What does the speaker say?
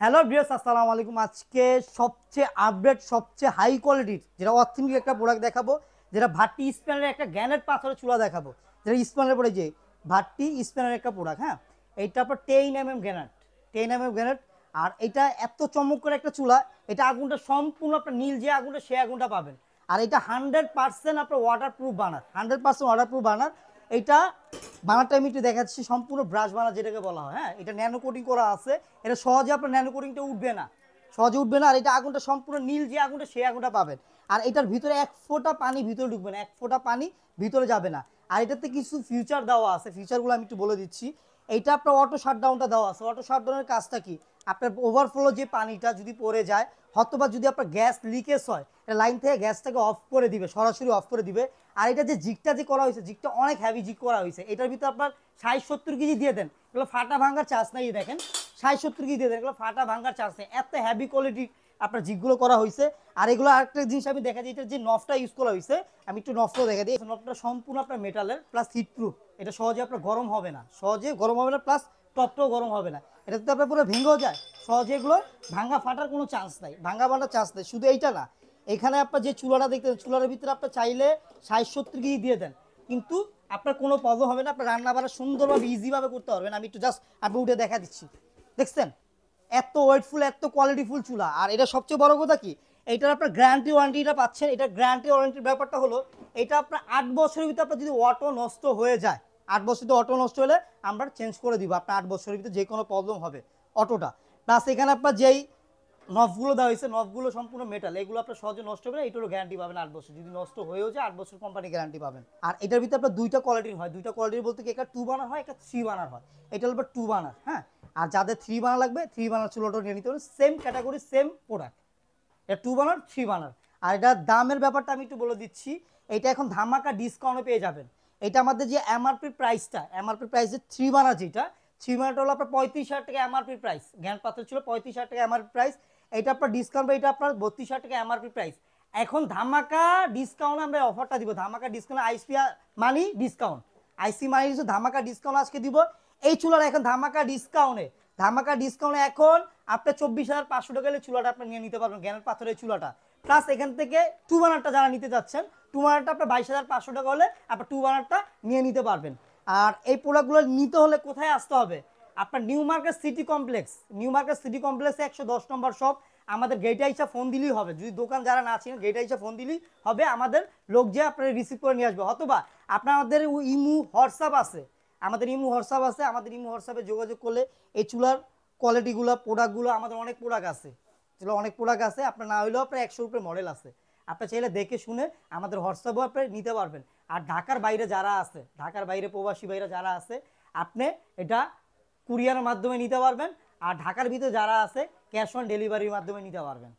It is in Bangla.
হ্যালো ভিউয়ার্স, আসসালামু আলাইকুম। আজকে সবচেয়ে আপডেট সবচেয়ে হাই কোয়ালিটির যেটা অথেন্টিক একটা প্রোডাক্ট দেখাবো, যেটা ভাট্টি স্প্যানের একটা গ্যানেট পাথরের চুলা দেখাবো, যেটা স্প্যানের পরে যে ভাট্টি স্প্যানের একটা প্রোডাক্ট। হ্যাঁ, এইটা আপনার 10 mm গ্যানেট, 10 mm গ্যানেট। আর এটা এত চমক করে একটা চুলা, এটা আগুনটা সম্পূর্ণ আপনার নীল যে আগুনটা সে আগুনটা পাবেন। আর এটা 100% আপনার ওয়াটার প্রুফ বানার, 100% ওয়াটার প্রুফ বানার। এইটা বানারটা আমি একটু দেখাচ্ছি, সম্পূর্ণ ব্রাশ বানার যেটাকে বলা হয়। হ্যাঁ, এটা ন্যানো কোটিং করা আছে, এটা সহজে আপনার ন্যানো কোটিংটা উঠবে না, সহজে উঠবে না। আর এটা আগুনটা সম্পূর্ণ নীল যে আগুনটা সেই আগুনটা পাবেন। আর এটার ভিতরে এক ফোঁটা পানি ভিতরে ঢুকবে না, এক ফোঁটা পানি ভিতরে যাবে না। আর এটাতে কিছু ফিউচার দেওয়া আছে, ফিউচারগুলো আমি একটু বলে দিচ্ছি। এইটা আপনার অটো শাটডাউনটা দেওয়া আছে। অটো শাটডাউনের কাজটা কি, আপনার ওভারফ্লো যে পানিটা যদি পড়ে যায়, হয়তোবা যদি আপনার গ্যাস লিকেজ হয়, লাইন থেকে গ্যাসটাকে অফ করে দিবে, সরাসরি অফ করে দিবে। আর এটা যে জিগটা যে করা হয়েছে, জিগটা অনেক হ্যাভি জিগ করা হয়েছে। এটার ভিতরে আপনার 60-70 কেজি দিয়ে দেন, এগুলো ফাটা ভাঙার চান্স নাই। দেখেন 60-70 কেজি দিয়ে দেন, এগুলো ফাটা ভাঙার চান্স নেই, এত হ্যাভি কোয়ালিটির আপনার জিগগুলো করা হয়েছে। আর এগুলো আরেকটা জিনিস আমি দেখা যায়, এটার যে নফটা ইউজ করা হয়েছে, আমি একটু নফটাও দেখা দিই। নফটা সম্পূর্ণ আপনার মেটালের, প্লাস হিট প্রুফ। এটা সহজে আপনার গরম হবে না, সহজে গরম হবে না, প্লাস টপটাও গরম হবে না। এটা তো আপনার পুরো ভেঙেও যায় সহজে, এগুলো ভাঙা ফাটার কোনো চান্স নাই, ভাঙা ফাটার চান্স নেই। শুধু এইটা না, এখানে আপনার যে চুলাটা দেখতেন, চুলার ভিতরে আপনার চাইলে 60-70 কেজি দিয়ে দেন, কিন্তু আপনার কোনো প্রবলেম হবে না। আপনার রান্না বান্না সুন্দরভাবে ইজিভাবে করতে পারবেন। আমি একটু জাস্ট আপনি উঠে দেখা দিচ্ছি, দেখছেন এত ওয়েটফুল, এত কোয়ালিটিফুল চুলা। আর এটা সবচেয়ে বড় কথা কি, এইটার আপনার গ্যারান্টি ওয়ারেন্টিটা পাচ্ছেন। এটা গ্যারান্টি ওয়ারেন্টির ব্যাপারটা হলো, এটা আপনার 8 বছরের ভিতরে আপনার যদি অটো নষ্ট হয়ে যায়, 8 বছর অটো নষ্ট হলে আমরা চেঞ্জ করে দিব। আপনার 8 বছরের ভিতরে যে কোনো প্রবলেম হবে অটোটা। প্লাস এখানে আপনার যেই নফগুলো দেওয়া হয়েছে, নফগুলো সম্পূর্ণ মেটাল, এগুলো আপনার সহজে নষ্ট হবে না। এইটারও গ্যারান্টি পাবেন 8 বছর, যদি নষ্ট হয়েও যায় 8 বছর কোম্পানি গ্যারান্টি পাবেন। আর এটার ভিতরে আপনার দুইটা কোয়ালিটির হয়, দুইটা কোয়ালিটির বলতে কি, একটা 2 বার্নার হয়, একটা 3 বার্নার হয়। এটা হলো 2 বার্নার। হ্যাঁ, আর যাদের 3 বার্নার লাগবে, 3 বার্নার চুলাটা নিয়ে নিতে পারেন, সেম ক্যাটাগরি সেম প্রোডাক্ট। এটা 2 বার্নার 3 বার্নার। আর এটার দামের ব্যাপারটা আমি একটু বলে দিচ্ছি। এটা এখন ধামাকা ডিসকাউন্টে পেয়ে যাবেন। এটা আমাদের যে এমআরপি প্রাইসটা, এমআরপি প্রাইস যে 3 বার্নার, যেটা 3 বার্নারটা হলো আপনার 35,000 টাকা এমআরপি প্রাইস। জ্ঞান পাত্র ছিল 35,000 টাকা এমআরপি প্রাইস। এটা আপনার ডিসকাউন্ট, এটা আপনার 32,000 টাকা এমআরপি প্রাইস। এখন ধামাকা ডিসকাউন্ট আমরা অফারটা দিব, ধামাকা ডিসকাউন্ট আইসি মানি ডিসকাউন্ট, আইসি মানি ধামাকা ডিসকাউন্ট আজকে দিব এই চুলার। এখন ধামাকা ডিসকাউন্টে, ধামাকা ডিসকাউন্টে এখন আপনি 24,500 টাকা হলে চুলাটা আপনি নিয়ে নিতে পারবেন, গ্যানের পাথরের চুলাটা। প্লাস এখান থেকে 2 বার্নারটা যারা নিতে যাচ্ছেন, 2 বার্নারটা আপনার 22,500 টাকা হলে আপনার 2 বার্নারটা নিয়ে নিতে পারবেন। আর এই প্রোডাক্টগুলো নিতে হলে কোথায় আসতে হবে, আপনার new market city complex, new market city কমপ্লেক্সে 110 নম্বর শপ। আমাদের গেটে আইসা ফোন দিলেই হবে, যদি দোকান যারা না আছেন গেটে আইসা ফোন দিলেই হবে, আমাদের লোক যে আপনার রিসিভ করে নিয়ে আসবে। অথবা আপনাদের ইমু হোয়াটসঅ্যাপ আছে, আমাদের ইমু হোয়াটসঅ্যাপ আছে, আমাদের ইমু হোয়াটসঅ্যাপে যোগাযোগ করলে এই চুলার কোয়ালিটিগুলো, প্রোডাক্টগুলো, আমাদের অনেক প্রোডাক্ট আছে, চলো অনেক প্রোডাক্ট আছে। আপনার না হলেও আপনার 100 উপরে মডেল আছে, আপনি চাইলে দেখে শুনে আমাদের হোয়াটসঅ্যাপও আপনি নিতে পারবেন। আর ঢাকার বাইরে যারা আছে, ঢাকার বাইরে প্রবাসী ভাইরা যারা আছে, আপনি এটা কুরিয়ারের মাধ্যমে নিতে পারবেন। আর ঢাকার ভিতরে যারা আছে, ক্যাশ অন ডেলিভারির মাধ্যমে নিতে পারবেন।